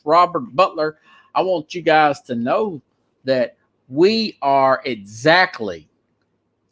Robert Butler, I want you guys to know that we are exactly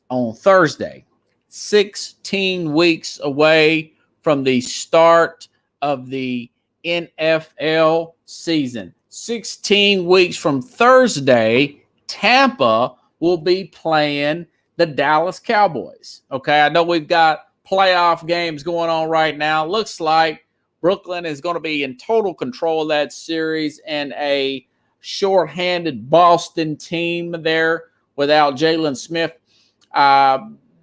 on Thursday, 16 weeks away from the start of the NFL season. 16 weeks from Thursday, Tampa will be playing the Dallas Cowboys. Okay, I know we've got playoff games going on right now. Looks like Brooklyn is going to be in total control of that series, and a shorthanded Boston team there without Jalen Smith.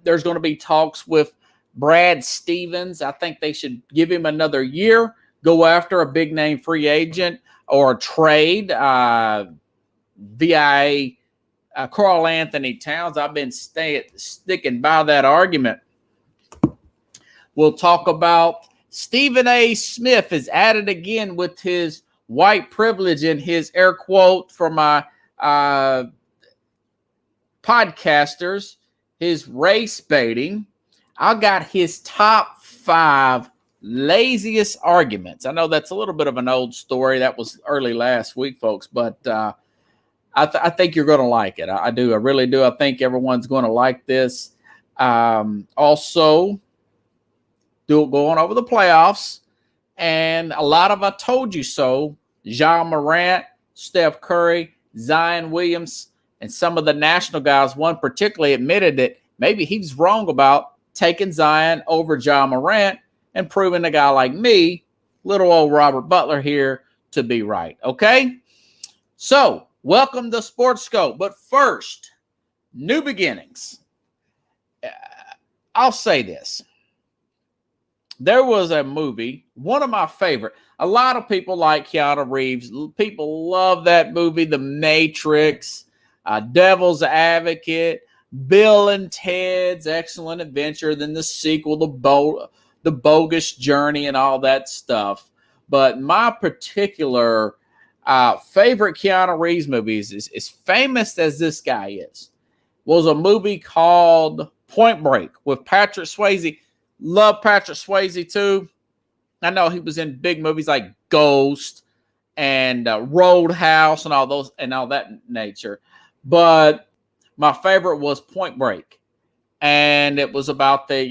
There's going to be talks with Brad Stevens. I think they should give him another year, go after a big-name free agent or a trade via Karl Anthony Towns. I've been sticking by that argument. We'll talk about Stephen A. Smith is at it again with his white privilege and his air quote for my podcasters, his race baiting. I got his top 5 laziest arguments. I know that's a little bit of an old story. That was early last week, folks, but I think you're going to like it. I do. I really do. I think everyone's going to like this. Also, going over the playoffs, and a lot of I told you so. Ja Morant, Steph Curry, Zion Williams, and some of the national guys, one particularly admitted that maybe he's wrong about taking Zion over Ja Morant and proving a guy like me, little old Robert Butler here, to be right. Okay? So, welcome to Sports Scope. But first, new beginnings. I'll say this. There was a movie, one of my favorite. A lot of people like Keanu Reeves. People love that movie, The Matrix, Devil's Advocate, Bill and Ted's Excellent Adventure, then the sequel, The Bogus Journey, and all that stuff. But my particular favorite Keanu Reeves movies, as famous as this guy is, was a movie called Point Break with Patrick Swayze. Love Patrick Swayze too. I know he was in big movies like Ghost and Roadhouse and all that nature. But my favorite was Point Break, and it was about the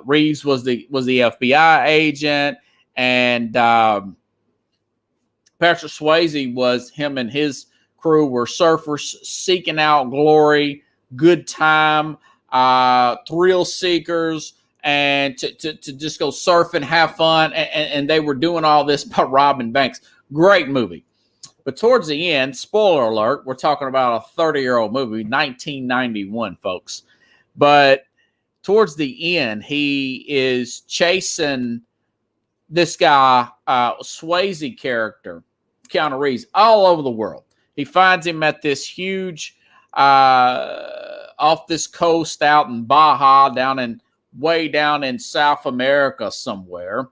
Reeves was the FBI agent, and Patrick Swayze was him and his crew were surfers seeking out glory, good time, thrill seekers, and to just go surf and have fun. And they were doing all this by robbing banks. Great movie. But towards the end, spoiler alert, we're talking about a 30-year-old movie, 1991, folks. But towards the end, he is chasing this guy, Swayze character, Keanu Reeves, all over the world. He finds him at this huge, off this coast out in Baja, way down in South America somewhere.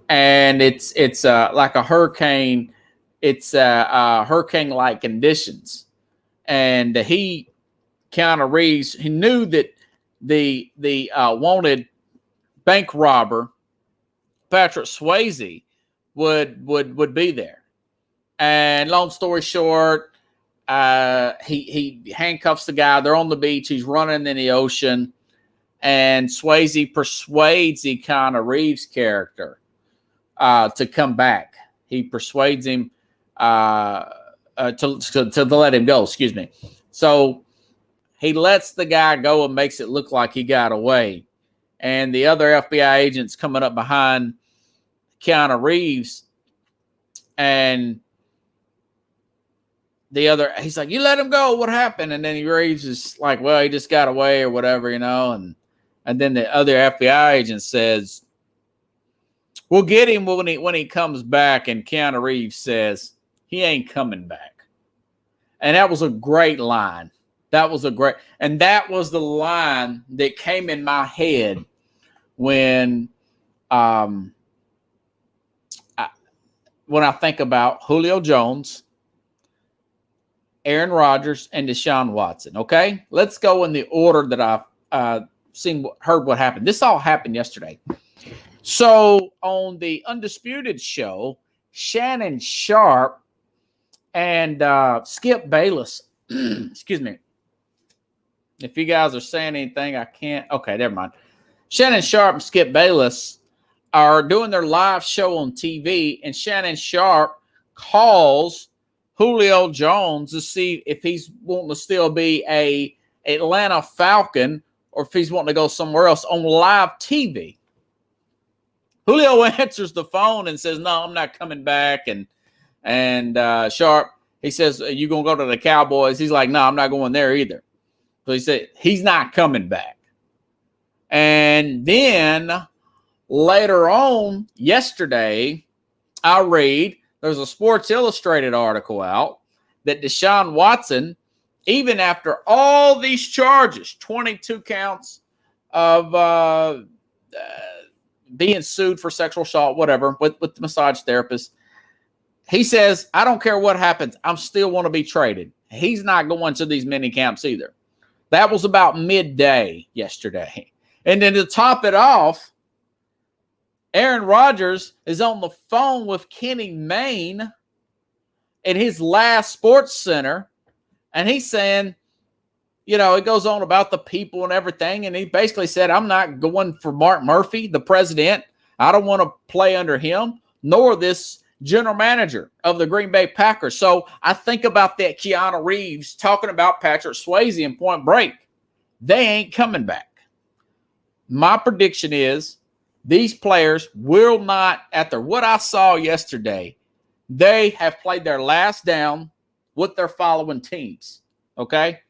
And it's like a hurricane. It's hurricane-like conditions. And Keanu Reeves, he knew that the wanted bank robber, Patrick Swayze, would be there. And long story short, he handcuffs the guy. They're on the beach. He's running in the ocean. And Swayze persuades the Keanu Reeves character to come back. He persuades him to let him go, excuse me. So he lets the guy go and makes it look like he got away. And the other FBI agent's coming up behind Keanu Reeves, and he's like, "You let him go. What happened?" And then Reeves is like, "Well, he just got away or whatever, And then the other FBI agent says, "We'll get him when he comes back." And Keanu Reeves says, "He ain't coming back." And that was a great line. That was the line that came in my head when I think about Julio Jones, Aaron Rodgers, and Deshaun Watson. Okay, let's go in the order that I've heard what happened. This all happened yesterday. So on the Undisputed show, Shannon Sharp and Skip Bayless. Excuse me. If you guys are saying anything, I can't. Okay, never mind. Shannon Sharp and Skip Bayless are doing their live show on TV, and Shannon Sharp calls Julio Jones to see if he's wanting to still be a Atlanta Falcon or if he's wanting to go somewhere else on live TV. Julio answers the phone and says, "No, I'm not coming back." And Sharp, he says, "You gonna go to the Cowboys?" He's like, "No, I'm not going there either." So he said he's not coming back. And then later on yesterday, I read there's a Sports Illustrated article out that Deshaun Watson, even after all these charges, 22 counts of being sued for sexual assault, whatever, with the massage therapist, he says, "I don't care what happens. I'm still want to be traded." He's not going to these mini camps either. That was about midday yesterday. And then to top it off, Aaron Rodgers is on the phone with Kenny Mayne at his last Sports Center, and he's saying, he goes on about the people and everything, and he basically said, "I'm not going for Mark Murphy, the president. I don't want to play under him, nor this general manager of the Green Bay Packers." So I think about that Keanu Reeves talking about Patrick Swayze in Point Break. They ain't coming back. My prediction is these players will not, after what I saw yesterday, they have played their last down with their following teams. Okay?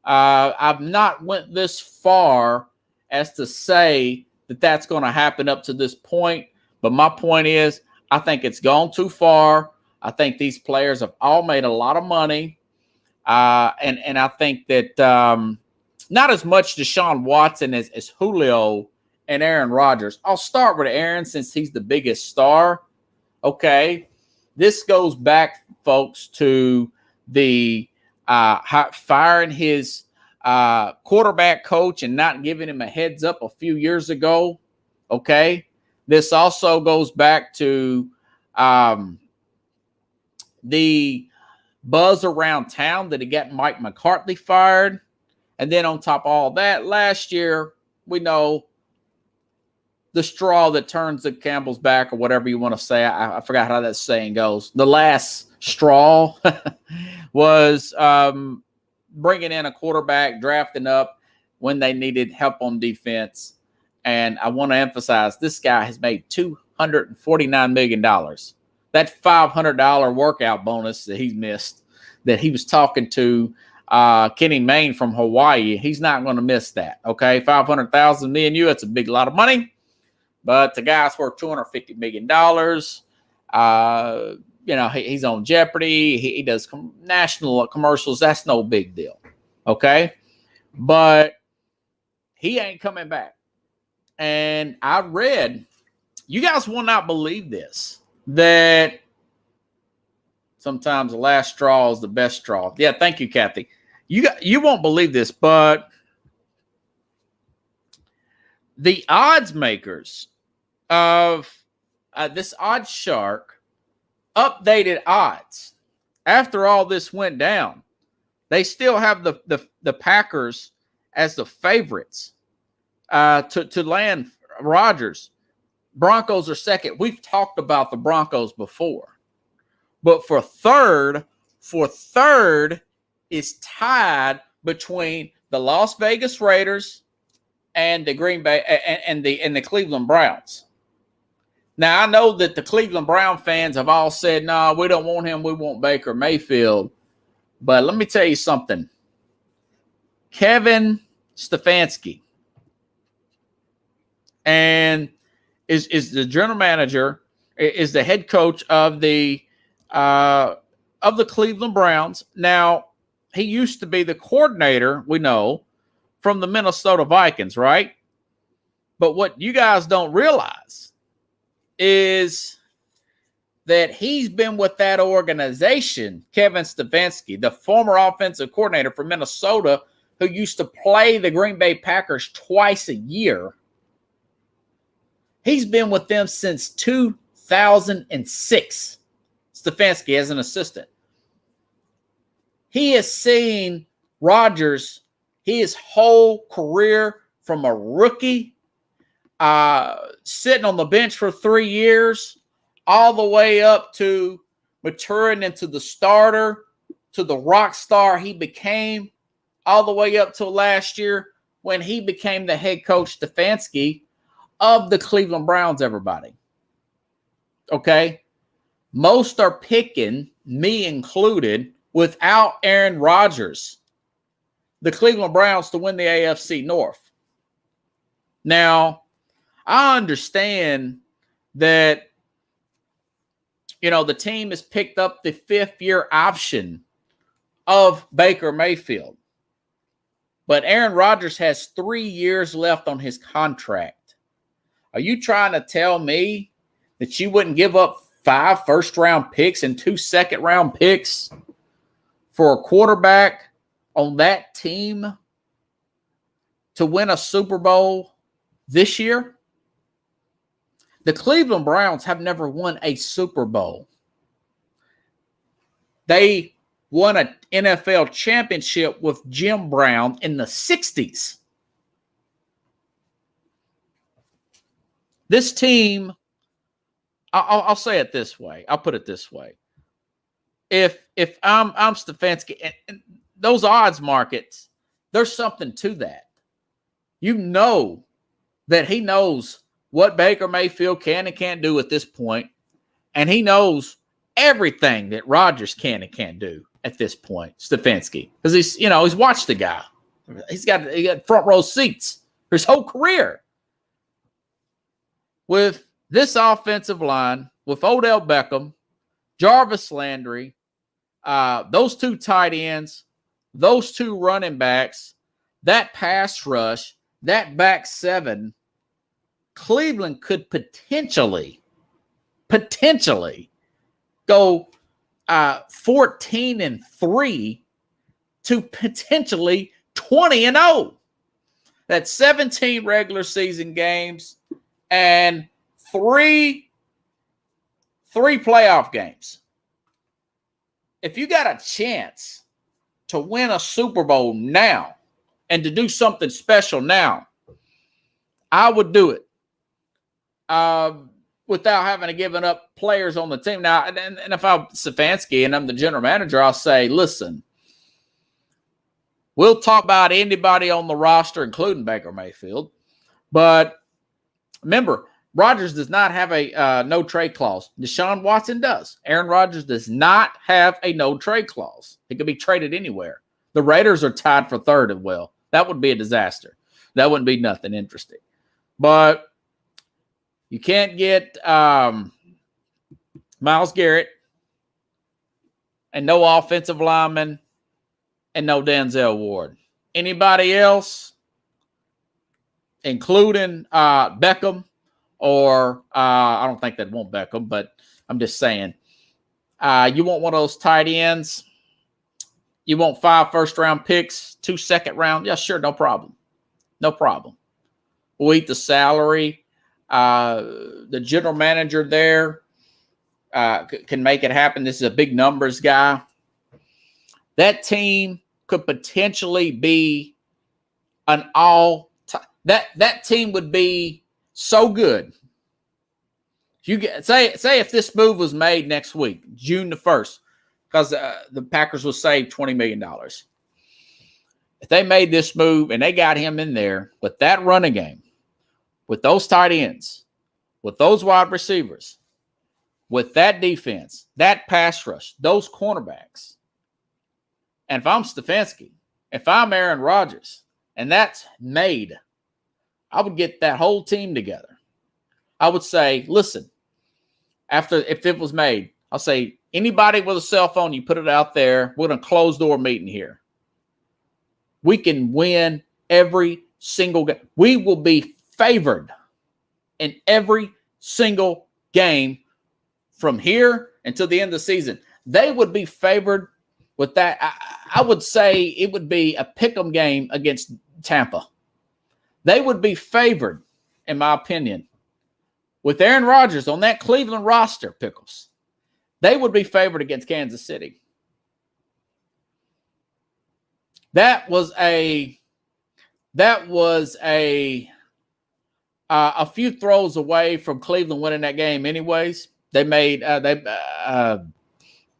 I've not went this far as to say that that's going to happen up to this point. But my point is, I think it's gone too far. I think these players have all made a lot of money. And I think that not as much Deshaun Watson as Julio and Aaron Rodgers. I'll start with Aaron since he's the biggest star. Okay. This goes back, folks, to the firing his quarterback coach and not giving him a heads up a few years ago. Okay. This also goes back to the buzz around town that he got Mike McCarthy fired. And then on top of all that, last year, we know the straw that turns the camel's back, or whatever you want to say. I forgot how that saying goes. The last straw was bringing in a quarterback, drafting up when they needed help on defense. And I want to emphasize, this guy has made $249 million. That $500 workout bonus that he's missed, that he was talking to Kenny Mayne from Hawaii, he's not going to miss that. Okay, $500,000, me and you, that's a big lot of money. But the guy's worth $250 million. He's on Jeopardy. He does national commercials. That's no big deal. Okay, but he ain't coming back. And I read, you guys will not believe this, that sometimes the last straw is the best straw. Yeah, thank you, Kathy. You won't believe this, but the odds makers of this Odds Shark updated odds after all this went down. They still have the Packers as the favorites to land Rodgers. Broncos are second. We've talked about the Broncos before. But for third is tied between the Las Vegas Raiders and the Green Bay and the Cleveland Browns. Now, I know that the Cleveland Brown fans have all said, "No, we don't want him. We want Baker Mayfield." But let me tell you something. Kevin Stefanski and is the general manager, is the head coach of the Cleveland Browns. Now, he used to be the coordinator, we know, from the Minnesota Vikings, right? But what you guys don't realize is that he's been with that organization, Kevin Stefanski, the former offensive coordinator for Minnesota, who used to play the Green Bay Packers twice a year. He's been with them since 2006. Stefanski as an assistant. He has seen Rodgers his whole career from a rookie, sitting on the bench for 3 years, all the way up to maturing into the starter, to the rock star he became, all the way up till last year when he became the head coach, Stefanski, of the Cleveland Browns, everybody. Okay? Most are picking, me included, without Aaron Rodgers, the Cleveland Browns to win the AFC North. Now, I understand that, the team has picked up the 5th-year option of Baker Mayfield. But Aaron Rodgers has 3 years left on his contract. Are you trying to tell me that you wouldn't give up 5 first-round picks and 2 second-round picks for a quarterback on that team to win a Super Bowl this year? The Cleveland Browns have never won a Super Bowl. They won an NFL championship with Jim Brown in the 60s. This team, I'll say it this way. I'll put it this way. If I'm Stefanski, and those odds markets, there's something to that. You know that he knows what Baker Mayfield can and can't do at this point, and he knows everything that Rodgers can and can't do at this point, Stefanski, because he's watched the guy. He got front row seats for his whole career. With this offensive line, with Odell Beckham, Jarvis Landry, those 2 tight ends, those 2 running backs, that pass rush, that back 7, Cleveland could potentially go 14-3 to potentially 20-0. That's 17 regular season games and three playoff games. If you got a chance to win a Super Bowl now and to do something special now, I would do it. Without having to give up players on the team. Now, and if I'm Stefanski and I'm the general manager, I'll say, listen, we'll talk about anybody on the roster, including Baker Mayfield. But remember, Rodgers does not have a no-trade clause. Deshaun Watson does. Aaron Rodgers does not have a no-trade clause. He could be traded anywhere. The Raiders are tied for 3rd as well. That would be a disaster. That wouldn't be nothing interesting. But you can't get Myles Garrett and no offensive lineman and no Denzel Ward. Anybody else, including Beckham, or I don't think they'd want Beckham, but I'm just saying, you want one of those tight ends? You want 5 first-round picks, 2 second-round? Yeah, sure, no problem. No problem. We'll eat the salary. The general manager there can make it happen. This is a big numbers guy. That team could potentially be an all-time. That team would be so good. You say if this move was made next week, June the 1st, because the Packers will save $20 million. If they made this move and they got him in there with that running game, with those tight ends, with those wide receivers, with that defense, that pass rush, those cornerbacks, and if I'm Stefanski, if I'm Aaron Rodgers, and that's made, I would get that whole team together. I would say, listen, if it was made, I'll say, anybody with a cell phone, you put it out there. We're in a closed-door meeting here. We can win every single game. We will be favored in every single game from here until the end of the season. They would be favored with that. I would say it would be a pick'em game against Tampa. They would be favored, in my opinion, with Aaron Rodgers on that Cleveland roster, Pickles. they would be favored against Kansas City. That was a few throws away from Cleveland winning that game anyways. They made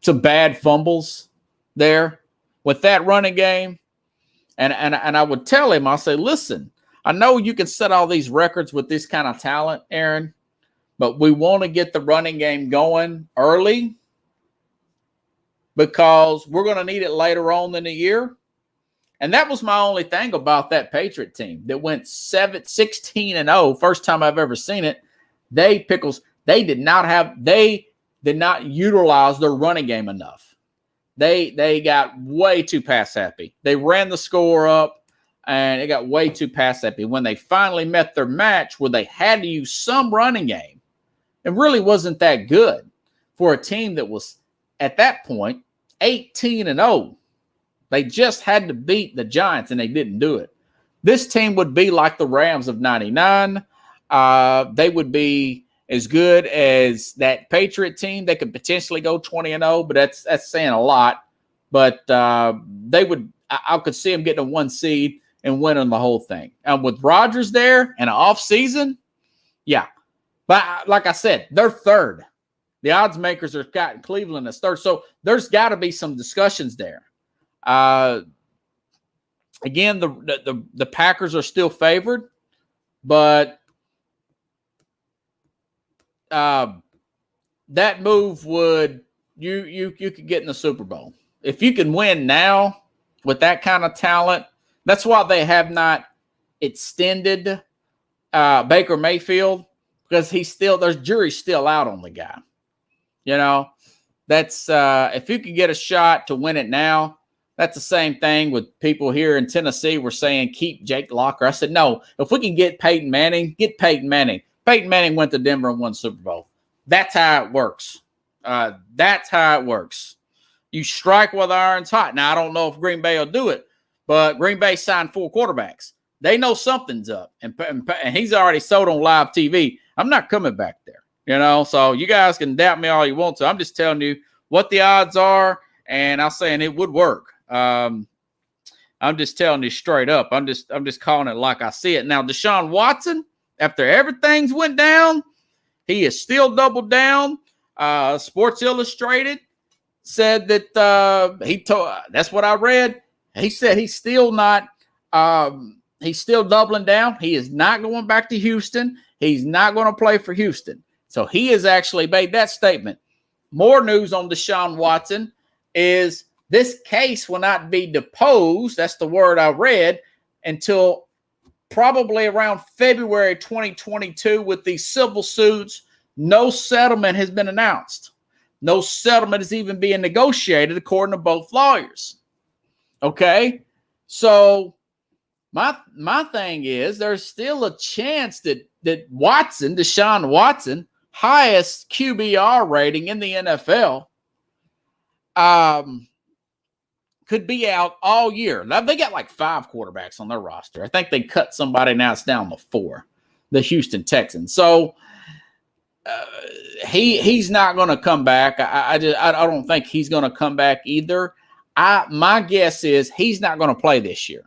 some bad fumbles there with that running game. And I would tell him, I'll say, listen, I know you can set all these records with this kind of talent, Aaron, but we want to get the running game going early because we're going to need it later on in the year. And that was my only thing about that Patriot team that went 16-0. First time I've ever seen it. They did not utilize their running game enough. They got way too pass happy. They ran the score up and it got way too pass happy. When they finally met their match where they had to use some running game, it really wasn't that good for a team that was at that point 18-0. They just had to beat the Giants, and they didn't do it. This team would be like the Rams of 99. They would be as good as that Patriot team. They could potentially go 20-0, but that's saying a lot. But they would. I could see them getting a 1 seed and winning the whole thing. And with Rodgers there and an off season, yeah. But like I said, they're third. The odds makers are got Cleveland as third. So there's got to be some discussions there. Again, the Packers are still favored, but that move would you could get in the Super Bowl if you can win now with that kind of talent. That's why they have not extended Baker Mayfield, because there's jury's still out on the guy. You know, that's if you could get a shot to win it now. That's the same thing with people here in Tennessee. We're saying keep Jake Locker. I said, no, if we can get Peyton Manning, get Peyton Manning. Peyton Manning went to Denver and won Super Bowl. That's how it works. That's how it works. You strike while the iron's hot. Now, I don't know if Green Bay will do it, but Green Bay signed 4 quarterbacks. They know something's up, and he's already sold on live TV. I'm not coming back there, you know, so you guys can doubt me all you want to. I'm just telling you what the odds are, and I'm saying it would work. I'm just telling you straight up. I'm just calling it like I see it. Now, Deshaun Watson, after everything's went down, he is still doubled down. Sports Illustrated said that he told. That's what I read. He said he's still not. He's still doubling down. He is not going back to Houston. He's not going to play for Houston. So he has actually made that statement. More news on Deshaun Watson is this case will not be deposed. That's the word I read until probably around February 2022 with these civil suits. No settlement has been announced. No settlement is even being negotiated according to both lawyers. Okay? So my thing is there's still a chance that Deshaun Watson, highest QBR rating in the NFL, could be out all year. Now, they got like 5 quarterbacks on their roster. I think they cut somebody. Now it's down to 4, the Houston Texans. So he's not going to come back. I don't think he's going to come back either. My guess is he's not going to play this year.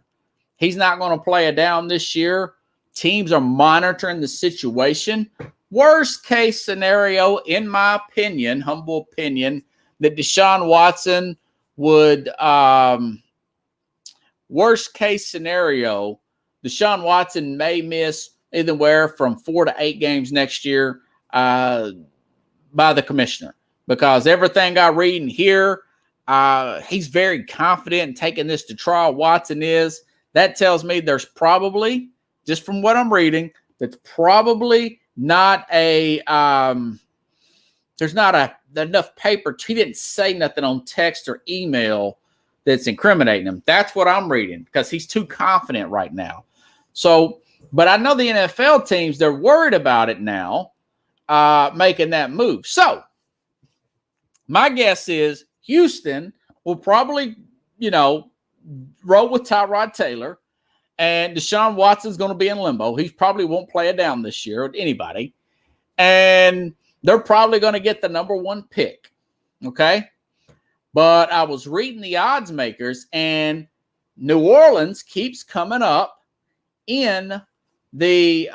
He's not going to play it down this year. Teams are monitoring the situation. Worst case scenario, in my opinion, humble opinion, that Deshaun Watson would worst case scenario, Deshaun Watson may miss anywhere from 4 to 8 games next year by the commissioner, because everything I read and hear, he's very confident in taking this to trial. Watson is. That tells me there's probably, just from what I'm reading, that's probably not a there's not enough paper. He didn't say nothing on text or email that's incriminating him. That's what I'm reading, because he's too confident right now. So, but I know the NFL teams, they're worried about it now, making that move. So, my guess is Houston will probably, roll with Tyrod Taylor, and Deshaun Watson's going to be in limbo. He probably won't play it down this year with anybody. And they're probably going to get the number 1 pick. Okay. But I was reading the odds makers, and New Orleans keeps coming up in the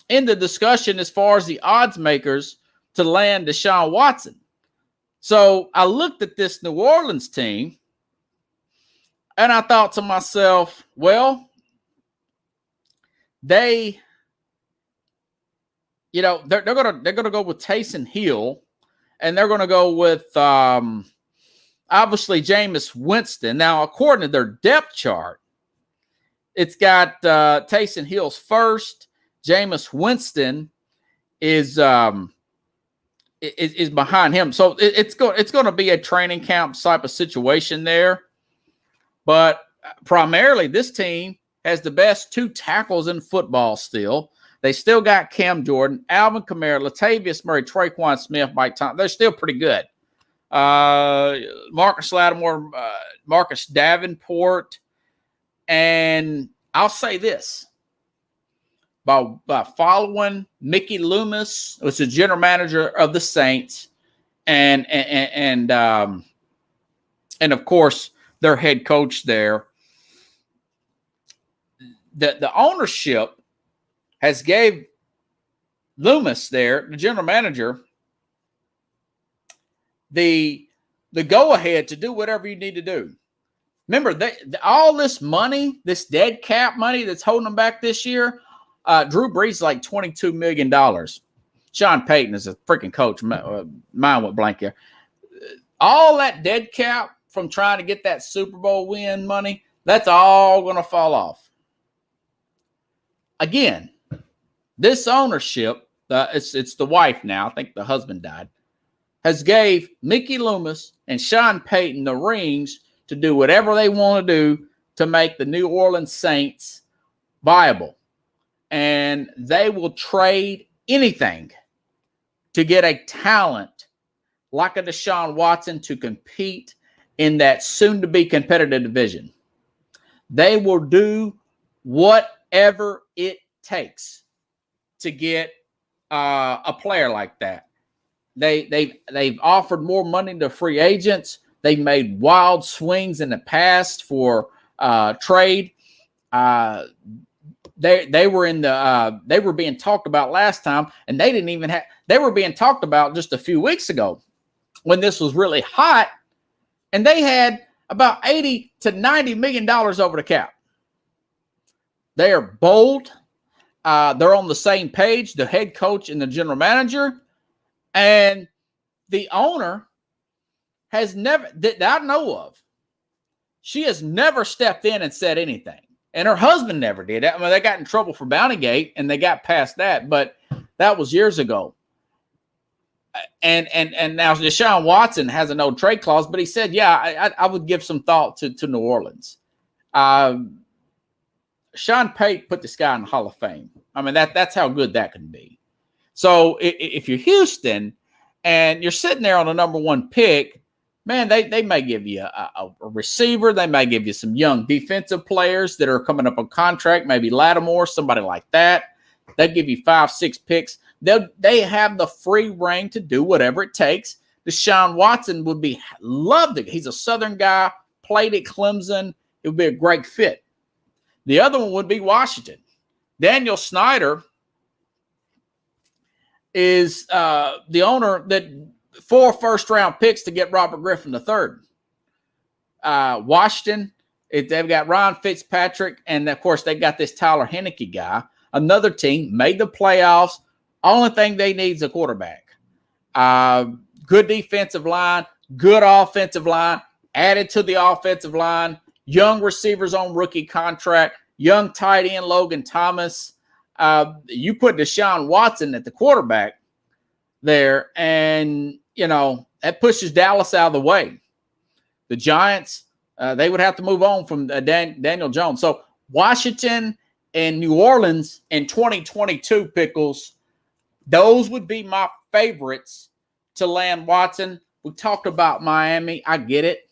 discussion as far as the odds makers to land Deshaun Watson. So I looked at this New Orleans team, and I thought to myself, well, they're gonna go with Taysom Hill, and they're gonna go with obviously Jameis Winston. Now, according to their depth chart, it's got Taysom Hill's first. Jameis Winston is behind him, so it's going to be a training camp type of situation there. But primarily, this team has the best 2 tackles in football still. They still got Cam Jordan, Alvin Kamara, Latavius Murray, Traquan Smith, Mike Thompson. They're still pretty good. Marcus Lattimore, Marcus Davenport. And I'll say this. By following Mickey Loomis, who's the general manager of the Saints, and of course their head coach there, the ownership has gave Loomis there, the general manager, the go-ahead to do whatever you need to do. Remember, all this money, this dead cap money that's holding them back this year, Drew Brees is like $22 million. Sean Payton is a freaking coach. Mine went blank here. All that dead cap from trying to get that Super Bowl win money, that's all going to fall off. Again, this ownership, it's the wife now, I think the husband died, has gave Mickey Loomis and Sean Payton the rings to do whatever they want to do to make the New Orleans Saints viable. And they will trade anything to get a talent like a Deshaun Watson to compete in that soon-to-be competitive division. They will do whatever it takes to get a player like that. They've offered more money to free agents. They've made wild swings in the past for trade. They were being talked about last time, and they were being talked about just a few weeks ago when this was really hot, and they had about $80 to $90 million over the cap. They are bold. They're on the same page, the head coach and the general manager, and the owner has never, that I know of, she has never stepped in and said anything. And her husband never did. I mean, they got in trouble for Bountygate, and they got past that, but that was years ago. And now Deshaun Watson has a no trade clause, but he said, yeah, I would give some thought to New Orleans. Sean Payton put this guy in the Hall of Fame. I mean, that's how good that can be. So if you're Houston and you're sitting there on the number 1 pick, man, they may give you a receiver. They may give you some young defensive players that are coming up on contract, maybe Lattimore, somebody like that. They'll give you 5-6 picks. They have the free reign to do whatever it takes. Deshaun Watson would be loved it. He's a Southern guy, played at Clemson. It would be a great fit. The other one would be Washington. Daniel Snyder is the owner that 4 first-round picks to get Robert Griffin III. Washington, they've got Ryan Fitzpatrick, and, of course, they got this Tyler Heineke guy. Another team made the playoffs. Only thing they need is a quarterback. Good defensive line, good offensive line, added to the offensive line, young receivers on rookie contract, young tight end Logan Thomas. You put Deshaun Watson at the quarterback there, and, that pushes Dallas out of the way. The Giants, they would have to move on from Daniel Jones. So Washington and New Orleans in 2022, Pickles, those would be my favorites to land Watson. We talked about Miami. I get it.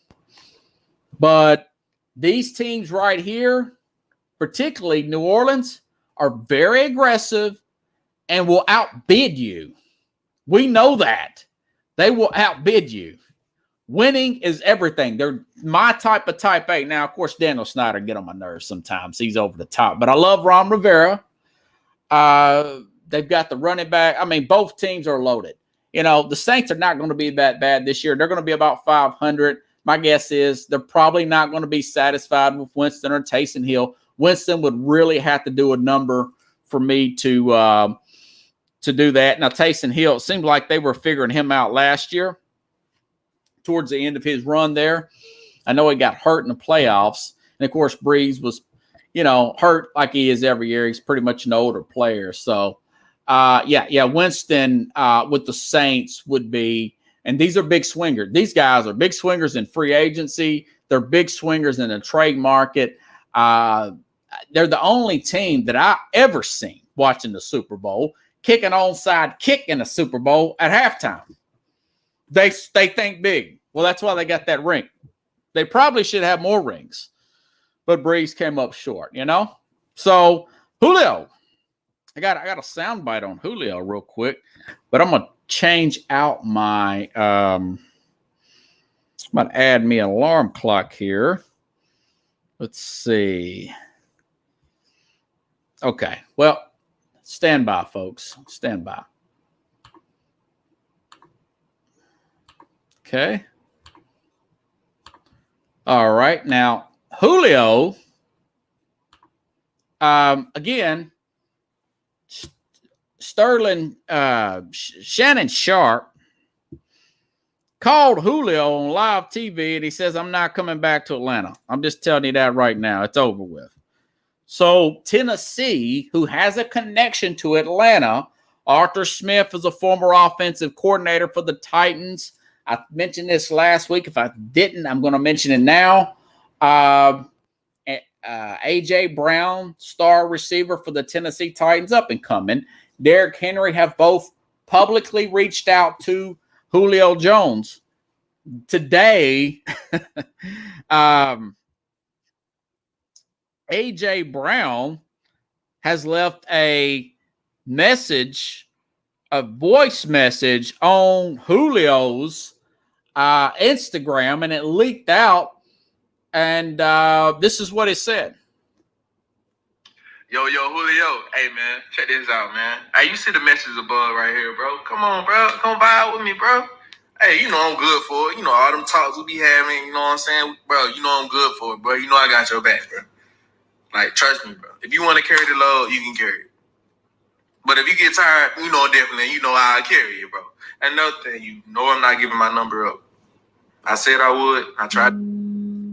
But these teams right here, particularly New Orleans, are very aggressive and will outbid you. We know that. They will outbid you. Winning is everything. They're my type of type A. Now, of course, Daniel Snyder get on my nerves sometimes. He's over the top. But I love Ron Rivera. They've got the running back. I mean, both teams are loaded. You know, the Saints are not going to be that bad this year. They're going to be about 500. My guess is they're probably not going to be satisfied with Winston or Taysom Hill. Winston would really have to do a number for me to do that. Now, Taysom Hill, it seemed like they were figuring him out last year towards the end of his run there. I know he got hurt in the playoffs. And, of course, Breeze was, hurt like he is every year. He's pretty much an older player. So, Winston with the Saints would be, and these are big swingers. These guys are big swingers in free agency. They're big swingers in the trade market. They're the only team that I ever seen watching the Super Bowl kick an onside kick in the Super Bowl at halftime. They think big. Well, that's why they got that ring. They probably should have more rings, but Breeze came up short, So Julio, I got a soundbite on Julio real quick, but I'm gonna change out my. I'm gonna add me an alarm clock here. Let's see. Okay, well, stand by, folks. Stand by. Okay. All right. Now, Julio, again, Sterling, Shannon Sharp called Julio on live TV, and he says, I'm not coming back to Atlanta. I'm just telling you that right now. It's over with. So Tennessee, who has a connection to Atlanta, Arthur Smith is a former offensive coordinator for the Titans. I mentioned this last week. If I didn't, I'm going to mention it now. A.J. Brown, star receiver for the Tennessee Titans, up and coming. Derrick Henry have both publicly reached out to Julio Jones. Today, A.J. Brown has left a message, a voice message on Julio's Instagram, and it leaked out. And this is what it said. Yo, Julio. Hey, man, check this out, man. Hey, you see the message above right here, bro? Come on, bro. Come vibe with me, bro. Hey, I'm good for it. All them talks we be having, you know what I'm saying? Bro, I'm good for it, bro. I got your back, bro. Like, trust me, bro. If you want to carry the load, you can carry it. But if you get tired, definitely, I'll carry it, bro. Another thing, I'm not giving my number up. I said I would. I tried.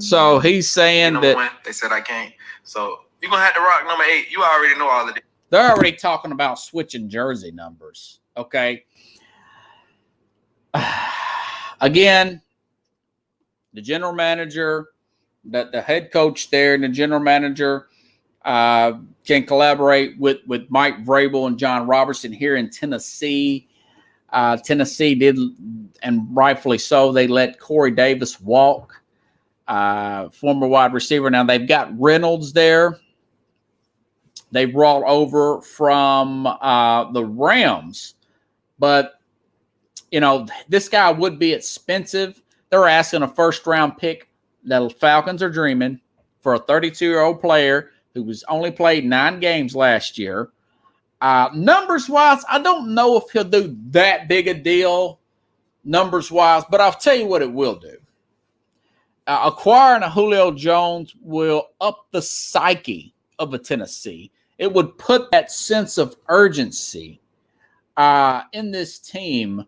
So he's saying that they said I can't. So you're going to have to rock number 8. You already know all of it. They're already talking about switching jersey numbers. Okay. Again, the general manager, the head coach there, and the general manager can collaborate with Mike Vrabel and John Robertson here in Tennessee. Tennessee did, and rightfully so, they let Corey Davis walk, former wide receiver. Now they've got Reynolds there. They brought over from the Rams, but this guy would be expensive. They're asking a first-round pick. The Falcons are dreaming for a 32-year-old player who was only played 9 games last year. Numbers-wise, I don't know if he'll do that big a deal numbers-wise, but I'll tell you what it will do. Acquiring a Julio Jones will up the psyche of a Tennessee. It would put that sense of urgency in this team,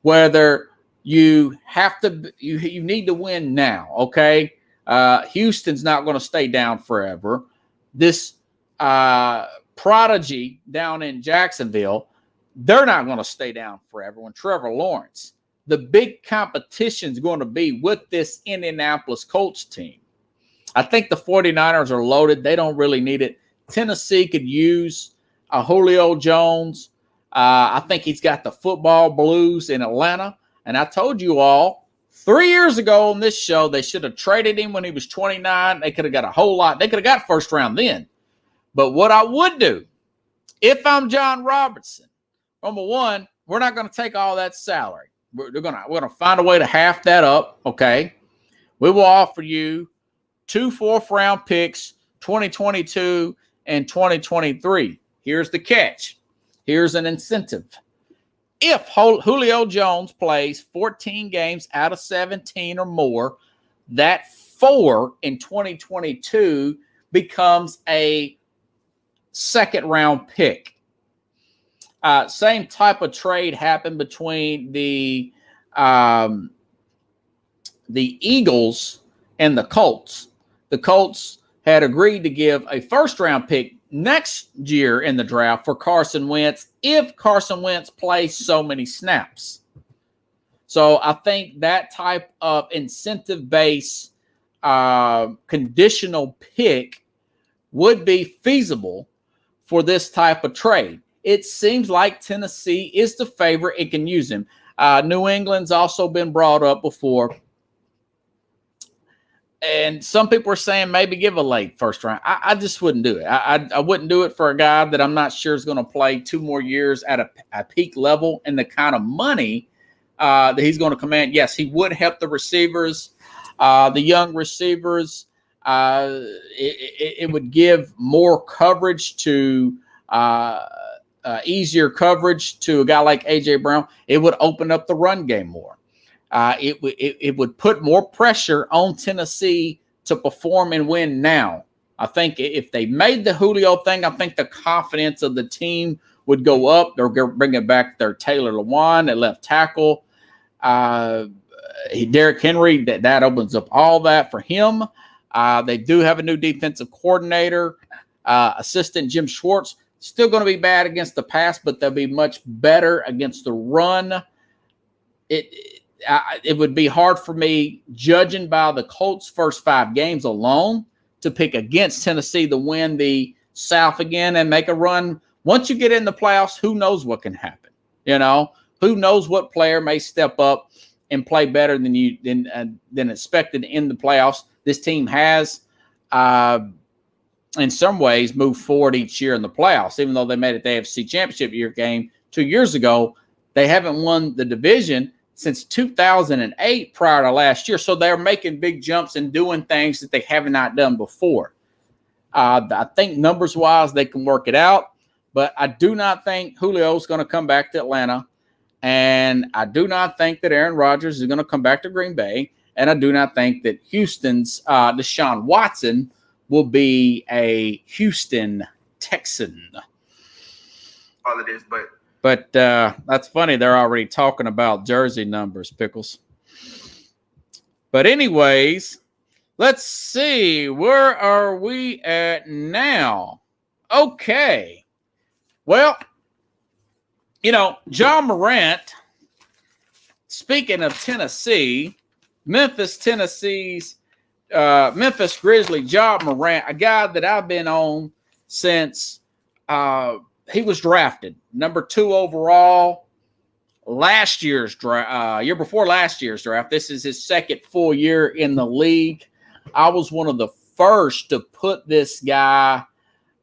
whether you have to, you need to win now, okay? Houston's not going to stay down forever. This prodigy down in Jacksonville, they're not going to stay down forever. When Trevor Lawrence, the big competition is going to be with this Indianapolis Colts team. I think the 49ers are loaded. They don't really need it. Tennessee could use a Julio Jones. I think he's got the football blues in Atlanta. And I told you all 3 years ago on this show, they should have traded him when he was 29. They could have got a whole lot. They could have got first round then. But what I would do, if I'm John Robertson, number one, we're not going to take all that salary. we're gonna find a way to half that up. Okay, we will offer you 2 4th-round picks, 2022 and 2023. Here's the catch. Here's an incentive. If Julio Jones plays 14 games out of 17 or more, that 4 in 2022 becomes a 2nd-round pick. Same type of trade happened between the Eagles and the Colts. The Colts had agreed to give a 1st-round pick next year in the draft for Carson Wentz if Carson Wentz plays so many snaps. So I think that type of incentive-based conditional pick would be feasible for this type of trade. It seems like Tennessee is the favorite and can use him. New England's also been brought up before. And some people are saying maybe give a late 1st round. I just wouldn't do it. I wouldn't do it for a guy that I'm not sure is going to play 2 more years at a peak level and the kind of money that he's going to command. Yes, he would help the receivers, the young receivers. It would give more coverage to easier coverage to a guy like A.J. Brown. It would open up the run game more. It would put more pressure on Tennessee to perform and win now. I think if they made the Julio thing, I think the confidence of the team would go up. They're bringing back their Taylor Lewan at left tackle. Derrick Henry, that opens up all that for him. They do have a new defensive coordinator, assistant Jim Schwartz. Still going to be bad against the pass, but they'll be much better against the run. It would be hard for me, judging by the Colts' first 5 games alone, to pick against Tennessee to win the South again and make a run. Once you get in the playoffs, who knows what can happen? Who knows what player may step up and play better than expected in the playoffs. This team has, in some ways, moved forward each year in the playoffs. Even though they made it the AFC Championship game 2 years ago, they haven't won the division since 2008 prior to last year. So they're making big jumps and doing things that they have not done before. I think numbers-wise, they can work it out. But I do not think Julio's going to come back to Atlanta. And I do not think that Aaron Rodgers is going to come back to Green Bay. And I do not think that Houston's Deshaun Watson will be a Houston Texan. All it is, but that's funny. They're already talking about jersey numbers, Pickles. But anyways, let's see. Where are we at now? Okay. Well, John Morant, speaking of Tennessee, Memphis Grizzly, John Morant, a guy that I've been on since he was drafted, number 2 overall, last year's draft, year before last year's draft. This is his 2nd full year in the league. I was one of the first to put this guy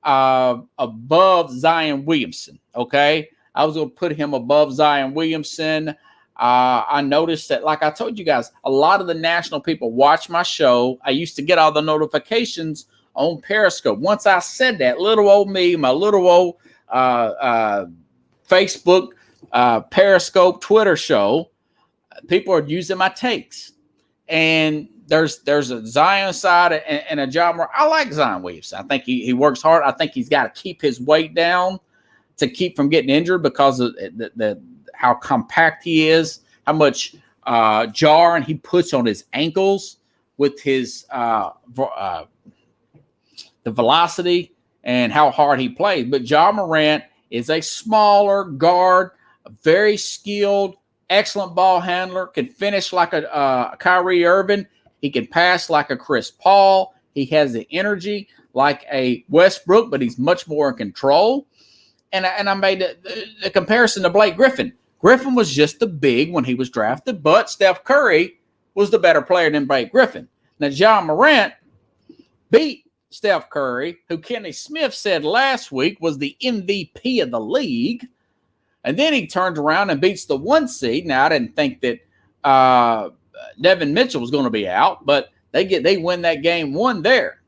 above Zion Williamson. Okay, I was going to put him above Zion Williamson. I noticed that, like I told you guys, a lot of the national people watch my show. I used to get all the notifications on Periscope. Once I said that, little old me, my little old Facebook, Periscope, Twitter show, people are using my takes. And there's a Zion side and a John Morant. I like Zion Williamson. I think he works hard. I think he's got to keep his weight down to keep from getting injured because of the how compact he is, how much jarring he puts on his ankles with his the velocity and how hard he plays. But John Morant is a smaller guard, very skilled, excellent ball handler, can finish like a Kyrie Irving. He can pass like a Chris Paul. He has the energy like a Westbrook, but he's much more in control. And I made the comparison to Blake Griffin. Griffin was just the big when he was drafted, but Steph Curry was the better player than Blake Griffin. Now, John Morant beat Steph Curry, who Kenny Smith said last week was the MVP of the league. And then he turns around and beats the 1 seed. Now, I didn't think that Devin Mitchell was going to be out, but they win that game 1 there.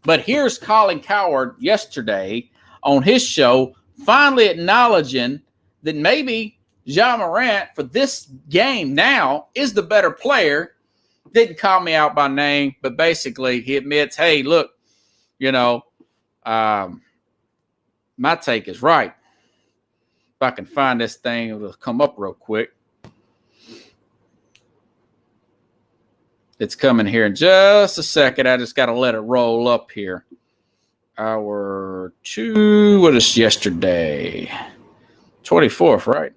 But here's Colin Cowherd yesterday on his show finally acknowledging that maybe Ja Morant for this game now is the better player. Didn't call me out by name, but basically he admits, hey, look, my take is right. If I can find this thing, it'll come up real quick. It's coming here in just a second. I just got to let it roll up here. Hour 2, what is yesterday? 24th, right?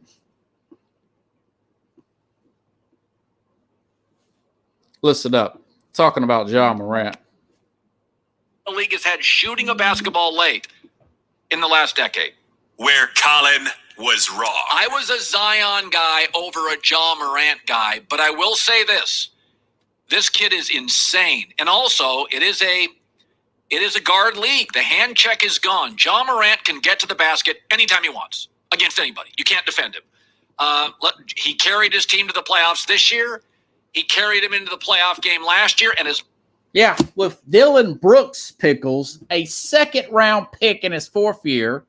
Listen up. Talking about Ja Morant. The league has had shooting a basketball late in the last decade. Where Colin was wrong. I was a Zion guy over a Ja Morant guy, but I will say this. This kid is insane. And also, it is a guard league. The hand check is gone. Ja Morant can get to the basket anytime he wants against anybody. You can't defend him. He carried his team to the playoffs this year. He carried him into the playoff game last year. And with Dylan Brooks Pickles, a second-round pick in his 4th year,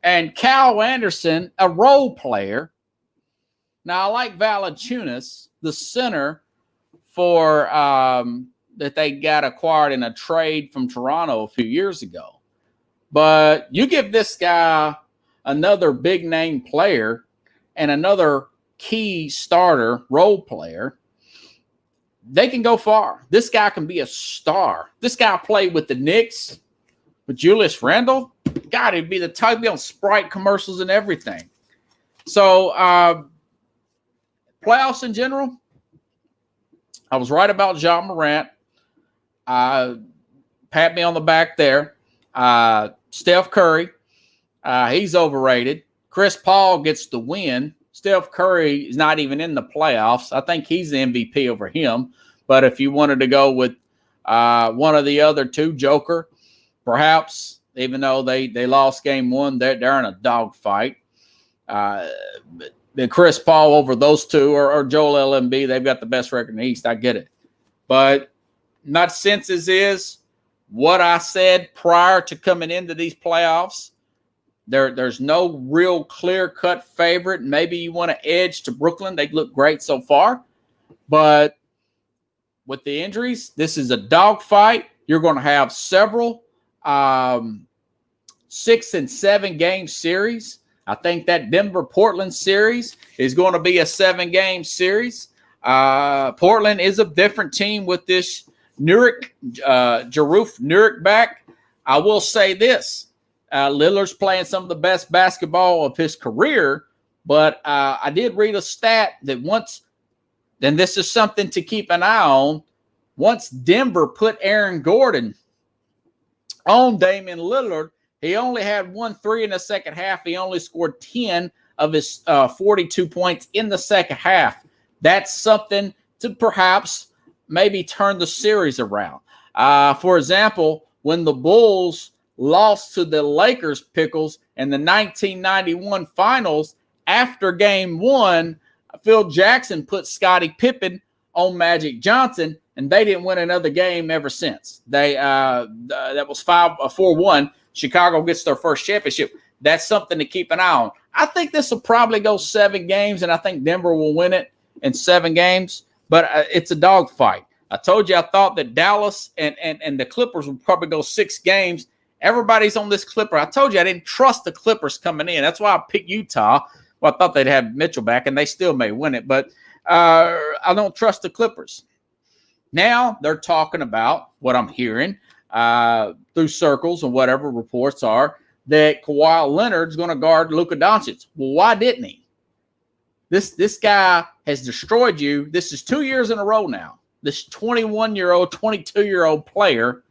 and Cal Anderson, a role player. Now, I like Valanciunas, the center for that they got acquired in a trade from Toronto a few years ago. But you give this guy another big-name player and another key starter role player, they can go far. This guy can be a star. This guy played with the Knicks, with Julius Randle. God, he'd be the type be on Sprite commercials and everything. So, playoffs in general, I was right about Ja Morant. Pat me on the back there. Steph Curry, he's overrated. Chris Paul gets the win. Steph Curry is not even in the playoffs. I think he's the MVP over him. But if you wanted to go with one of the other two, Joker, perhaps, even though they lost game 1, they're in a dogfight. Chris Paul over those two or Joel Embiid, they've got the best record in the East. I get it. But my senses is what I said prior to coming into these playoffs. There's no real clear-cut favorite. Maybe you want to edge to Brooklyn. They look great so far. But with the injuries, this is a dogfight. You're going to have several 6 and 7 game series. I think that Denver-Portland series is going to be a 7-game series. Portland is a different team with this Jaruf Nurkic back. I will say this. Lillard's playing some of the best basketball of his career, but I did read a stat that once, and this is something to keep an eye on, once Denver put Aaron Gordon on Damian Lillard, he only had 1 3 in the second half. He only scored 10 of his 42 points in the second half. That's something to perhaps maybe turn the series around. For example, when the Bulls lost to the Lakers, Pickles, in the 1991 finals, after game 1, Phil Jackson put Scottie Pippen on Magic Johnson, and they didn't win another game ever since. That was 4-1. Chicago gets their first championship. That's something to keep an eye on. I think this will probably go 7 games, and I think Denver will win it in 7 games, but it's a dogfight. I told you I thought that Dallas and the Clippers would probably go 6 games. Everybody's on this Clipper. I told you I didn't trust the Clippers coming in. That's why I picked Utah. Well, I thought they'd have Mitchell back, and they still may win it, but I don't trust the Clippers. Now they're talking about what I'm hearing through circles and whatever reports are that Kawhi Leonard's going to guard Luka Doncic. Well, why didn't he? This guy has destroyed you. This is 2 years in a row now. This 21-year-old, 22-year-old player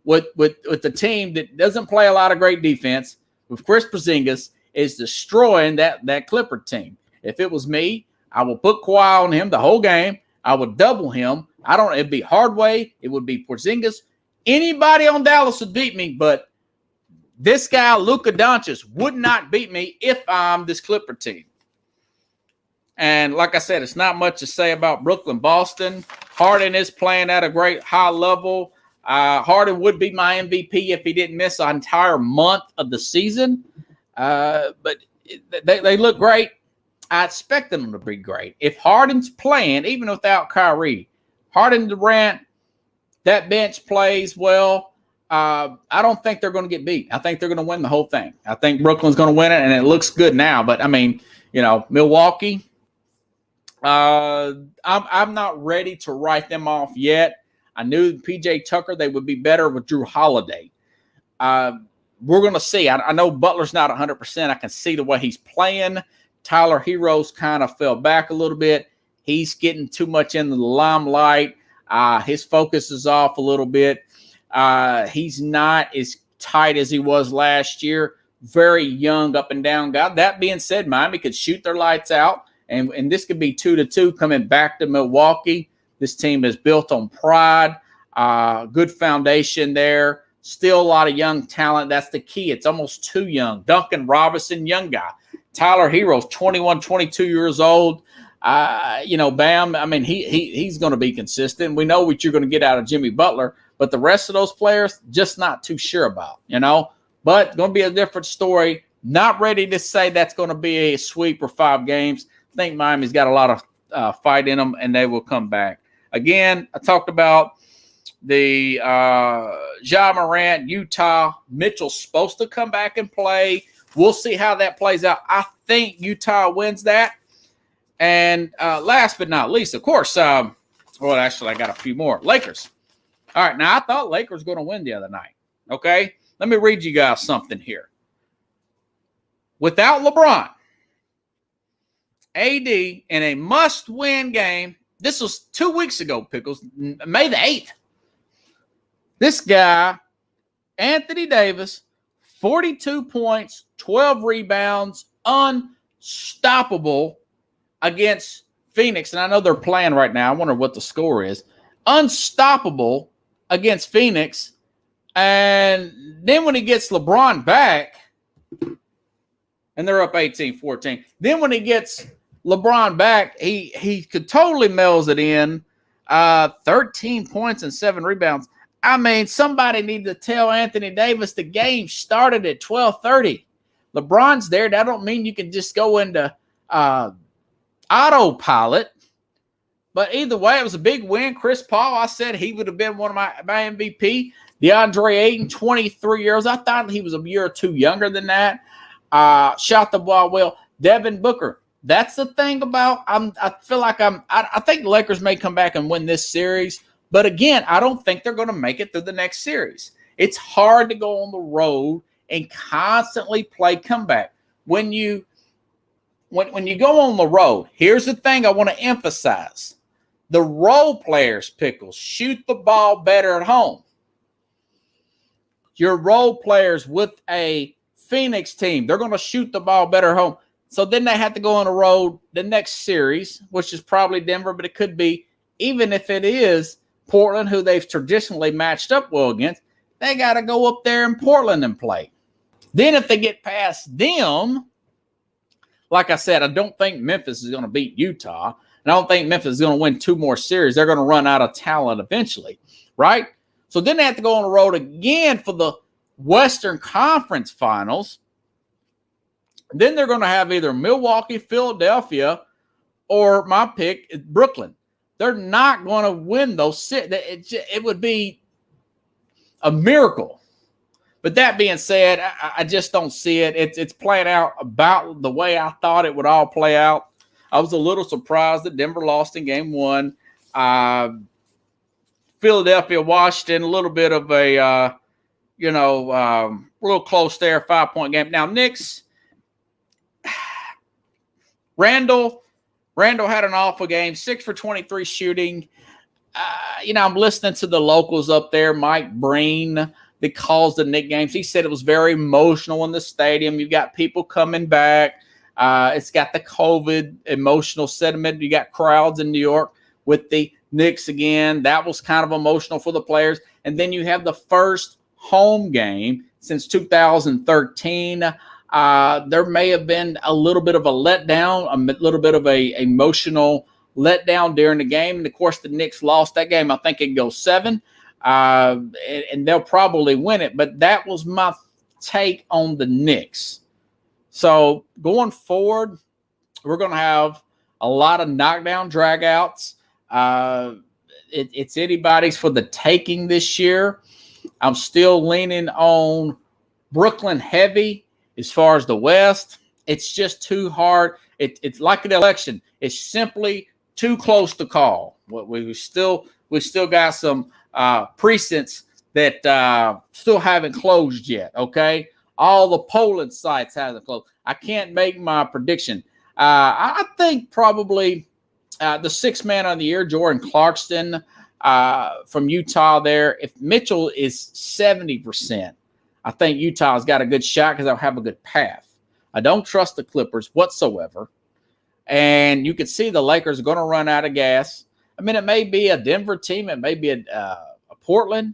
with the team that doesn't play a lot of great defense with Chris Porzingis is destroying that Clipper team. If it was me, I would put Kawhi on him the whole game. I would double him. It'd be Hardaway. It would be Porzingis. Anybody on Dallas would beat me, but This guy, Luka Doncic, would not beat me if I'm this Clipper team. And like I said, it's not much to say about Brooklyn, Boston. Harden is playing at a great high level. Harden would be my MVP if he didn't miss an entire month of the season. But they look great. I expect them to be great. If Harden's playing, even without Kyrie, Harden, Durant, that bench plays well. I don't think they're going to get beat. I think they're going to win the whole thing. I think Brooklyn's going to win it, and it looks good now. But, I mean, Milwaukee, I'm not ready to write them off yet. I knew P.J. Tucker, they would be better with Drew Holiday. We're going to see. I know Butler's not 100%. I can see the way he's playing. Tyler Hero's kind of fell back a little bit. He's getting too much into the limelight. His focus is off a little bit. He's not as tight as he was last year. Very young, up and down guy. That being said, Miami could shoot their lights out, and this could be 2-2 coming back to Milwaukee. This team is built on pride, good foundation there. Still a lot of young talent. That's the key. It's almost too young. Duncan Robinson, young guy. Tyler Hero's 21, 22 years old. Bam, I mean, he's going to be consistent. We know what you're going to get out of Jimmy Butler, but the rest of those players, just not too sure about, But going to be a different story. Not ready to say that's going to be a sweep or 5 games. I think Miami's got a lot of fight in them, and they will come back. Again, I talked about the Ja Morant, Utah. Mitchell's supposed to come back and play. We'll see how that plays out. I think Utah wins that. And last but not least, of course, actually, I got a few more. Lakers. All right, now I thought Lakers were going to win the other night. Okay? Let me read you guys something here. Without LeBron, AD in a must-win game, this was 2 weeks ago, Pickles, May the 8th. This guy, Anthony Davis, 42 points, 12 rebounds, unstoppable against Phoenix. And I know they're playing right now. I wonder what the score is. Unstoppable against Phoenix. And then when he gets LeBron back, and they're up 18-14. Then when he gets LeBron back, he could totally melds it in. 13 points and 7 rebounds. I mean, somebody needs to tell Anthony Davis the game started at 12:30. LeBron's there. That don't mean you can just go into autopilot. But either way, it was a big win. Chris Paul, I said he would have been one of my MVP. DeAndre Ayton, 23 years. I thought he was a year or two younger than that. Shot the ball well. Devin Booker. That's the thing about I feel like I think the Lakers may come back and win this series. But again, I don't think they're going to make it through the next series. It's hard to go on the road and constantly play comeback. When you go on the road, here's the thing I want to emphasize. The role players, Pickles, shoot the ball better at home. Your role players with a Phoenix team, they're going to shoot the ball better at home. So then they have to go on the road the next series, which is probably Denver, but it could be, even if it is Portland, who they've traditionally matched up well against, they got to go up there in Portland and play. Then if they get past them, like I said, I don't think Memphis is going to beat Utah. And I don't think Memphis is going to win 2 more series. They're going to run out of talent eventually, right? So then they have to go on the road again for the Western Conference Finals. Then they're going to have either Milwaukee, Philadelphia, or my pick, Brooklyn. They're not going to win those. It would be a miracle. But that being said, I just don't see it. It's playing out about the way I thought it would all play out. I was a little surprised that Denver lost in game 1. Philadelphia, Washington, a little bit of a, real close there, 5-point game. Now, Knicks, Randall had an awful game, 6 for 23 shooting. I'm listening to the locals up there, Mike Breen, that calls the Knicks games. He said it was very emotional in the stadium. You've got people coming back. It's got the COVID emotional sentiment. You got crowds in New York with the Knicks again. That was kind of emotional for the players. And then you have the first home game since 2013. There may have been a little bit of a letdown, a little bit of a emotional letdown during the game. And, of course, the Knicks lost that game. I think it goes 7, and they'll probably win it. But that was my take on the Knicks. So going forward, we're going to have a lot of knockdown dragouts. It's anybody's for the taking this year. I'm still leaning on Brooklyn heavy as far as the West. It's just too hard. It's like an election. It's simply too close to call. We still got some precincts that still haven't closed yet. Okay, all the polling sites haven't closed. I can't make my prediction. I think probably the 6th man of the year, Jordan Clarkson from Utah there. If Mitchell is 70%, I think Utah's got a good shot because they'll have a good path. I don't trust the Clippers whatsoever. And you can see the Lakers are going to run out of gas. I mean, it may be a Denver team. It may be a Portland.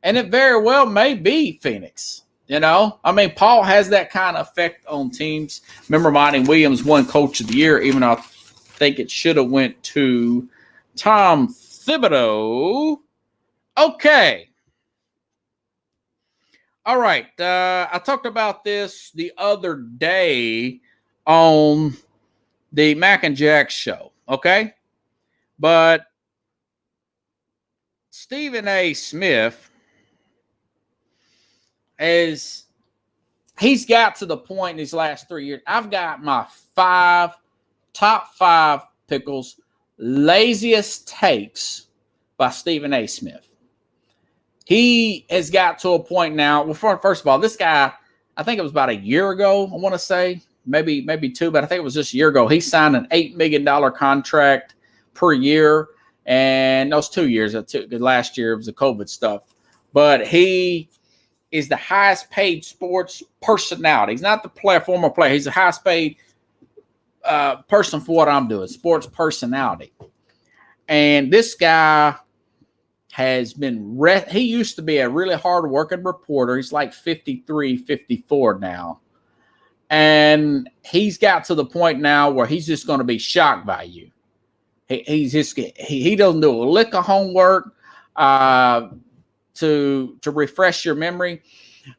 And it very well may be Phoenix. You know, I mean, Paul has that kind of effect on teams. Remember, Monty Williams won Coach of the Year, even though I think it should have went to Tom Thibodeau. Okay. All right. I talked about this the other day on the Mac and Jack show. Okay. But Stephen A. Smith, as he's got to the point in these last 3 years, I've got my top 5 pickles, laziest takes by Stephen A. Smith. He has got to a point now. Well, first of all, this guy, I think it was about a year ago, I want to say, maybe 2, but I think it was just a year ago. He signed an $8 million contract per year. And those 2 years, last year it was the COVID stuff. But he is the highest paid sports personality. He's not the former player. He's the highest paid person for what I'm doing, sports personality. And this guy has been he used to be a really hard working reporter. He's like 53, 54 now. And he's got to the point now where he's just going to be shocked by you. He doesn't do a lick of homework to refresh your memory.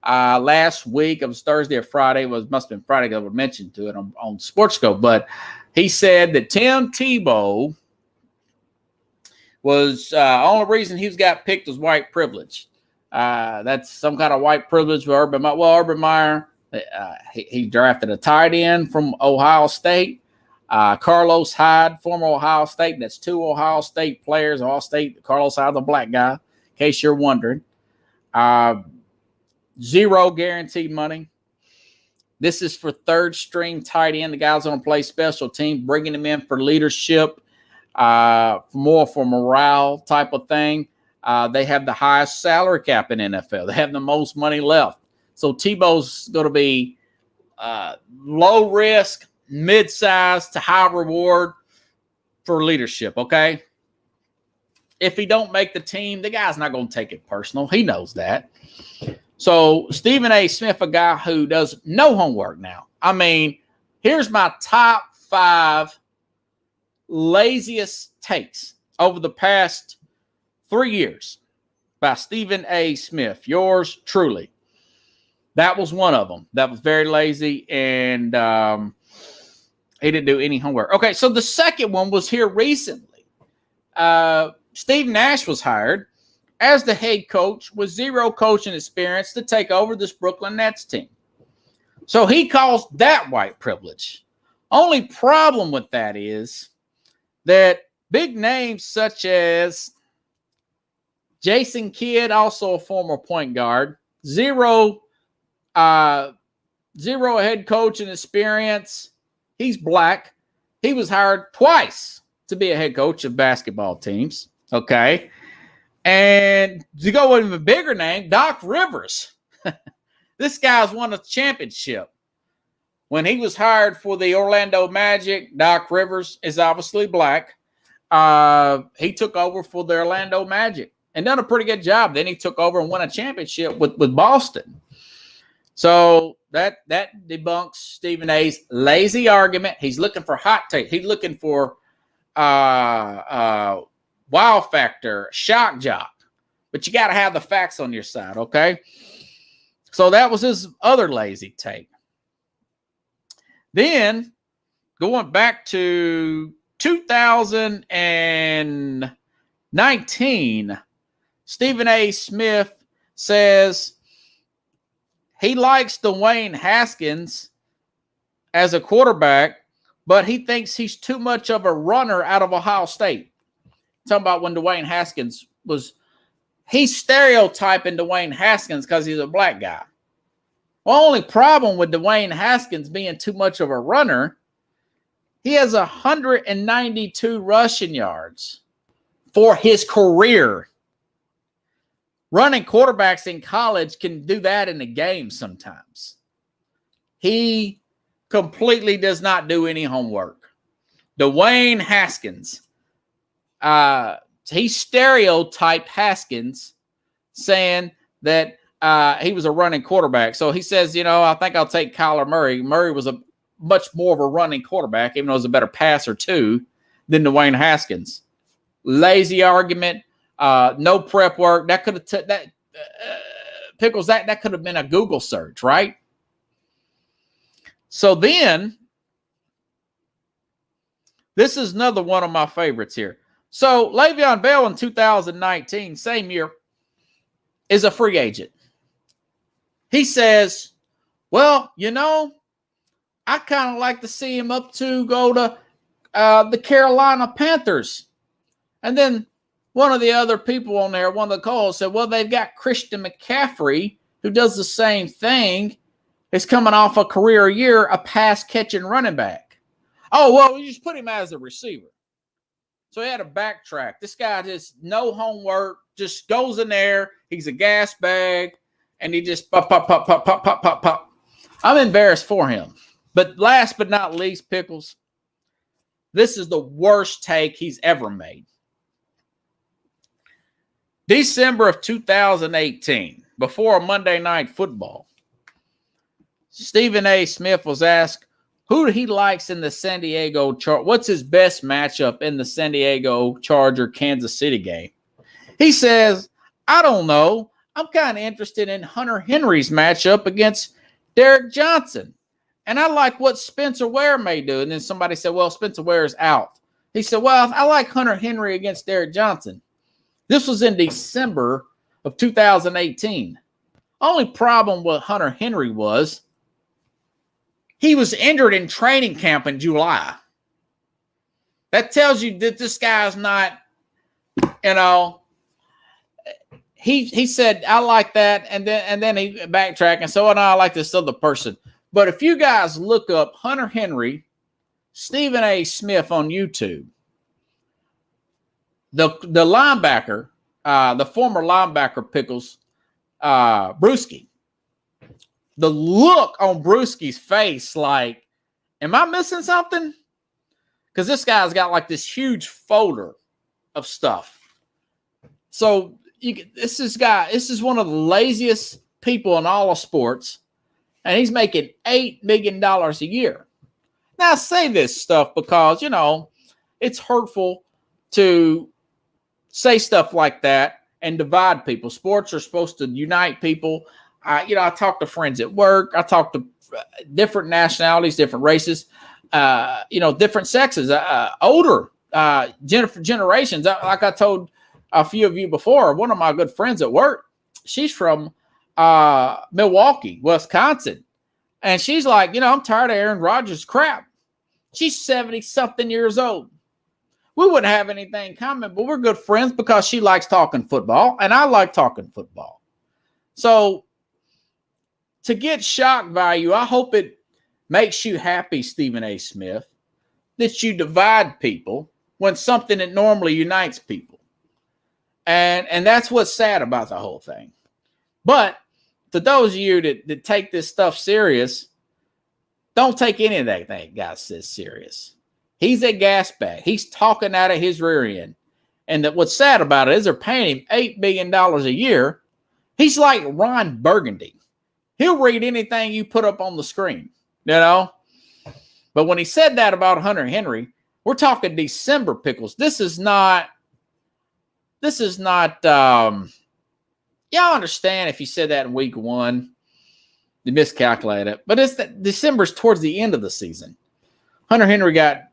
Last week, it was Thursday or Friday. Must have been Friday. I mentioned to it on Sportscope. But he said that Tim Tebow was only reason he got picked was white privilege. That's some kind of white privilege with Urban Meyer. Well, Urban Meyer, he drafted a tight end from Ohio State. Carlos Hyde, former Ohio State. That's 2 Ohio State players. Ohio State, Carlos Hyde, the black guy, in case you're wondering. 0 guaranteed money. This is for 3rd string tight end. The guy's going to play special team, bringing him in for leadership, more for morale type of thing. They have the highest salary cap in NFL. They have the most money left. So Tebow's going to be low risk, mid-size to high reward for leadership, okay? If he don't make the team, the guy's not going to take it personal. He knows that. So Stephen A. Smith, a guy who does no homework now. I mean, here's my top 5 laziest takes over the past 3 years by Stephen A. Smith. Yours truly. That was one of them. That was very lazy, and he didn't do any homework. Okay, so the second one was here recently. Steve Nash was hired as the head coach with 0 coaching experience to take over this Brooklyn Nets team. So he calls that white privilege. Only problem with that is that big names such as Jason Kidd, also a former point guard, 0 head coaching experience. He's black. He was hired twice to be a head coach of basketball teams. Okay. And to go with a bigger name, Doc Rivers. This guy's won a championship. When he was hired for the Orlando Magic, Doc Rivers is obviously black. He took over for the Orlando Magic and done a pretty good job. Then he took over and won a championship with Boston. So that debunks Stephen A's lazy argument. He's looking for hot take. He's looking for wow factor, shock jock. But you got to have the facts on your side, okay? So that was his other lazy take. Then, going back to 2019, Stephen A. Smith says he likes Dwayne Haskins as a quarterback, but he thinks he's too much of a runner out of Ohio State. Talking about when Dwayne Haskins was... He's stereotyping Dwayne Haskins because he's a black guy. Well, only problem with Dwayne Haskins being too much of a runner, he has 192 rushing yards for his career. Running quarterbacks in college can do that in a game sometimes. He completely does not do any homework. Dwayne Haskins, he stereotyped Haskins saying that he was a running quarterback. So he says, I think I'll take Kyler Murray. Murray was a much more of a running quarterback, even though he was a better passer too than Dwayne Haskins. Lazy argument, no prep work. That could have Pickles. That could have been a Google search, right? So then, this is another one of my favorites here. So Le'Veon Bell in 2019, same year, is a free agent. He says, well, I kind of like to see him go to the Carolina Panthers. And then one of the other people on there, one of the calls said, well, they've got Christian McCaffrey, who does the same thing. Is coming off a career year, a pass-catching running back. Oh, well, you just put him as a receiver. So he had to backtrack. This guy just no homework, just goes in there. He's a gas bag, and he just pop, pop, pop, pop, pop, pop, pop, pop. I'm embarrassed for him. But last but not least, Pickles, this is the worst take he's ever made. December of 2018, before Monday Night Football, Stephen A. Smith was asked who he likes in the San Diego Chargers. What's his best matchup in the San Diego Charger-Kansas City game? He says, I don't know. I'm kind of interested in Hunter Henry's matchup against Derek Johnson. And I like what Spencer Ware may do. And then somebody said, well, Spencer Ware is out. He said, well, I like Hunter Henry against Derek Johnson. This was in December of 2018. Only problem with Hunter Henry was he was injured in training camp in July. That tells you that this guy's not, he said, I like that. And then he backtracked and so, I like this other person. But if you guys look up Hunter Henry, Stephen A. Smith on YouTube, the linebacker, the former linebacker Pickles, Brewski, the look on Brewski's face, like, am I missing something? Because this guy's got like this huge folder of stuff. So this is one of the laziest people in all of sports, and he's making $8 million a year. Now I say this stuff because, it's hurtful to say stuff like that and divide people. Sports are supposed to unite people. I talk to friends at work. I talk to different nationalities, different races, different sexes, older generations. Like I told a few of you before, one of my good friends at work, she's from Milwaukee, Wisconsin. And she's like, I'm tired of Aaron Rodgers' crap. She's 70-something years old. We wouldn't have anything in common, but we're good friends because she likes talking football, and I like talking football. So to get shock value, I hope it makes you happy, Stephen A. Smith, that you divide people when something that normally unites people. And that's what's sad about the whole thing. But to those of you that take this stuff serious, don't take any of that guy says serious. He's a gas bag. He's talking out of his rear end. And what's sad about it is they're paying him $8 million a year. He's like Ron Burgundy. He'll read anything you put up on the screen, you know. But when he said that about Hunter Henry, we're talking December pickles. This is not. Y'all understand if you said that in week 1, you miscalculate it. But it's that December's towards the end of the season. Hunter Henry got,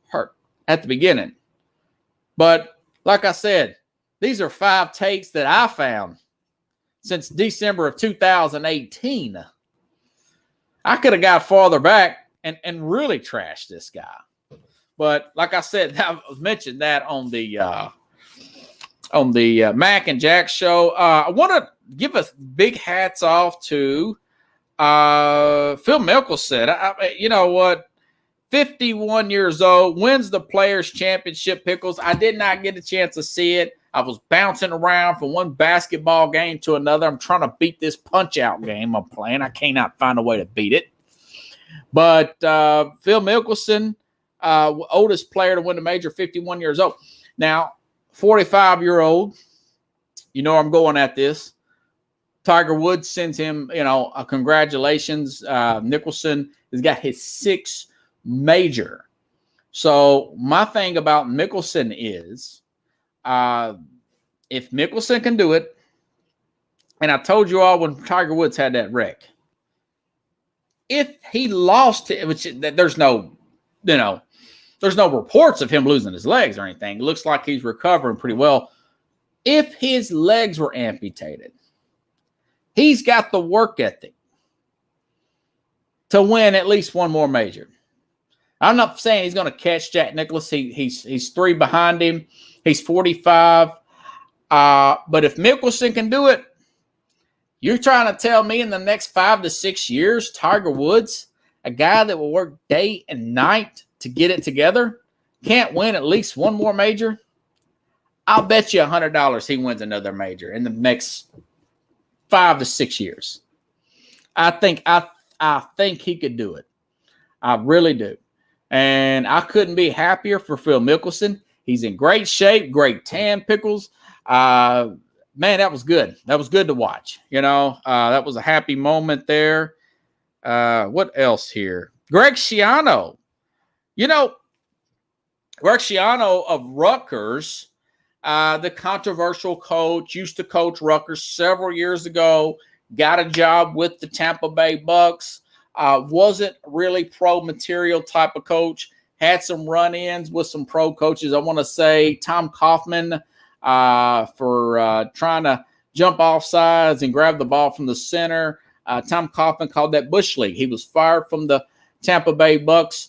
hurt at the beginning. But like I said, these are 5 takes that I found since December of 2018. I could have got farther back and really trashed this guy. But like I said, I mentioned that on the Mac and Jack show. I want to give a big hats off to Phil Mickelson. You know what? 51 years old, wins the Players' Championship, Pickles. I did not get a chance to see it. I was bouncing around from one basketball game to another. I'm trying to beat this punch-out game I'm playing. I cannot find a way to beat it. But Phil Mickelson, oldest player to win the major, 51 years old. Now, 45-year-old, I'm going at this. Tiger Woods sends him, a congratulations. Nicholson has got his 6th major. So my thing about Mickelson is, if Mickelson can do it, and I told you all when Tiger Woods had that wreck, if he lost it, which there's no reports of him losing his legs or anything. It looks like he's recovering pretty well. If his legs were amputated, he's got the work ethic to win at least one more major. I'm not saying he's going to catch Jack Nicklaus. He's 3 behind him. He's 45. But if Mickelson can do it, you're trying to tell me in the next 5 to 6 years, Tiger Woods, a guy that will work day and night to get it together, can't win at least one more major? I'll bet you $100 he wins another major in the next 5 to 6 years. I think he could do it. I really do. And I couldn't be happier for Phil Mickelson. He's in great shape, great tan, Pickles. Man, that was good. That was good to watch. That was a happy moment there. What else here? Greg Schiano. Greg Schiano of Rutgers, the controversial coach, used to coach Rutgers several years ago, got a job with the Tampa Bay Bucks, wasn't really pro material type of coach, had some run-ins with some pro coaches. I want to say Tom Kaufman for trying to jump off sides and grab the ball from the center. Tom Kaufman called that Bush League. He was fired from the Tampa Bay Bucks.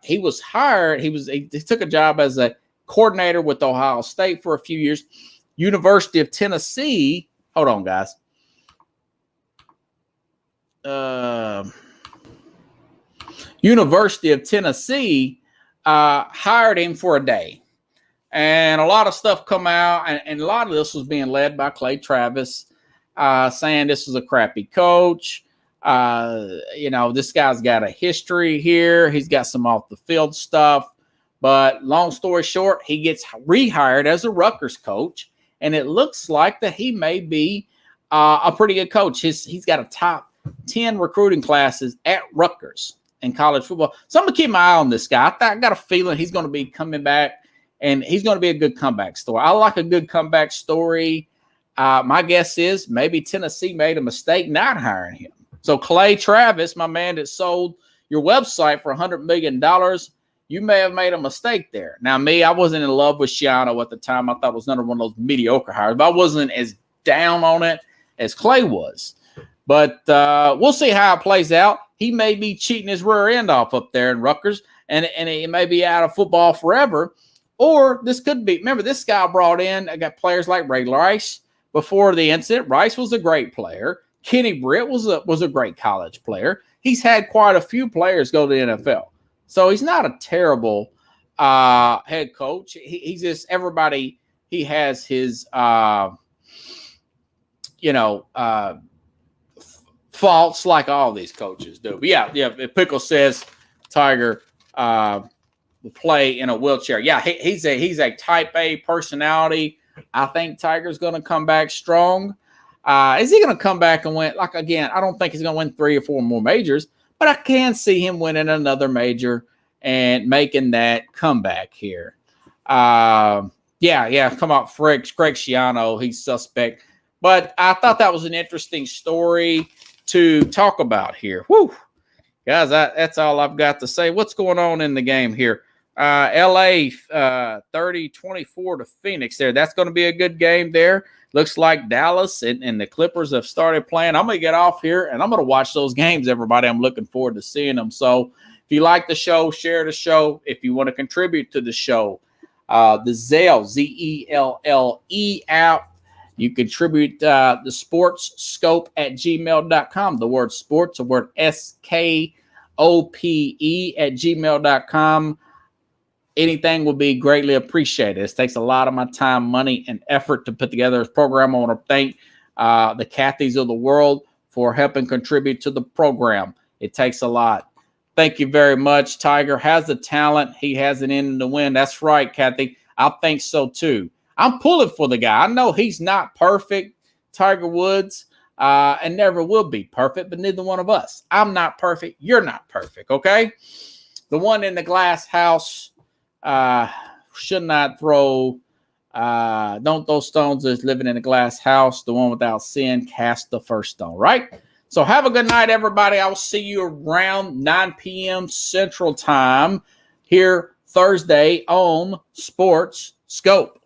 He was hired. He took a job as a coordinator with Ohio State for a few years. University of Tennessee. Hold on, guys. University of Tennessee hired him for a day. And a lot of stuff come out, and a lot of this was being led by Clay Travis, saying this was a crappy coach. This guy's got a history here. He's got some off the field stuff. But long story short, he gets rehired as a Rutgers coach, and it looks like that he may be a pretty good coach. He's got a top 10 recruiting classes at Rutgers in college football. So I'm going to keep my eye on this guy. I got a feeling he's going to be coming back, and he's going to be a good comeback story. I like a good comeback story. My guess is maybe Tennessee made a mistake not hiring him. So Clay Travis, my man that sold your website for $100 million, you may have made a mistake there. Now, I wasn't in love with Schiano at the time. I thought it was another one of those mediocre hires, but I wasn't as down on it as Clay was. But we'll see how it plays out. He may be cheating his rear end off up there in Rutgers, and he may be out of football forever. Or this could be, remember, this guy brought in, I got players like Ray Rice before the incident. Rice was a great player. Kenny Britt was a great college player. He's had quite a few players go to the NFL. So he's not a terrible head coach. He's just everybody. He has his, faults like all these coaches do. But yeah. If Pickle says Tiger will play in a wheelchair, yeah, he's a type A personality. I think Tiger's going to come back strong. Is he going to come back and win? Like, again, I don't think he's going to win 3 or 4 more majors, but I can see him winning another major and making that comeback here. Come on, Greg Schiano, he's suspect. But I thought that was an interesting story to talk about here. Whew. Guys, that's all I've got to say. What's going on in the game here? LA 30-24 to Phoenix there. That's going to be a good game there. Looks like Dallas and the Clippers have started playing. I'm going to get off here, and I'm going to watch those games, everybody. I'm looking forward to seeing them. So if you like the show, share the show. If you want to contribute to the show, the Zelle, Z-E-L-L-E app. You contribute the sportsscope@gmail.com. The word sports, the word SKOPE@gmail.com. Anything will be greatly appreciated. This takes a lot of my time, money, and effort to put together this program. I want to thank the Cathys of the world for helping contribute to the program. It takes a lot. Thank you very much. Tiger has the talent. He has it in to win. That's right, Kathy. I think so, too. I'm pulling for the guy. I know he's not perfect, Tiger Woods, and never will be perfect, but neither one of us. I'm not perfect. You're not perfect, okay? The one in the glass house should not throw, don't throw stones that's living in a glass house. The one without sin cast the first stone, right? So have a good night, everybody. I will see you around 9 p.m. Central Time here Thursday on Sports Scope.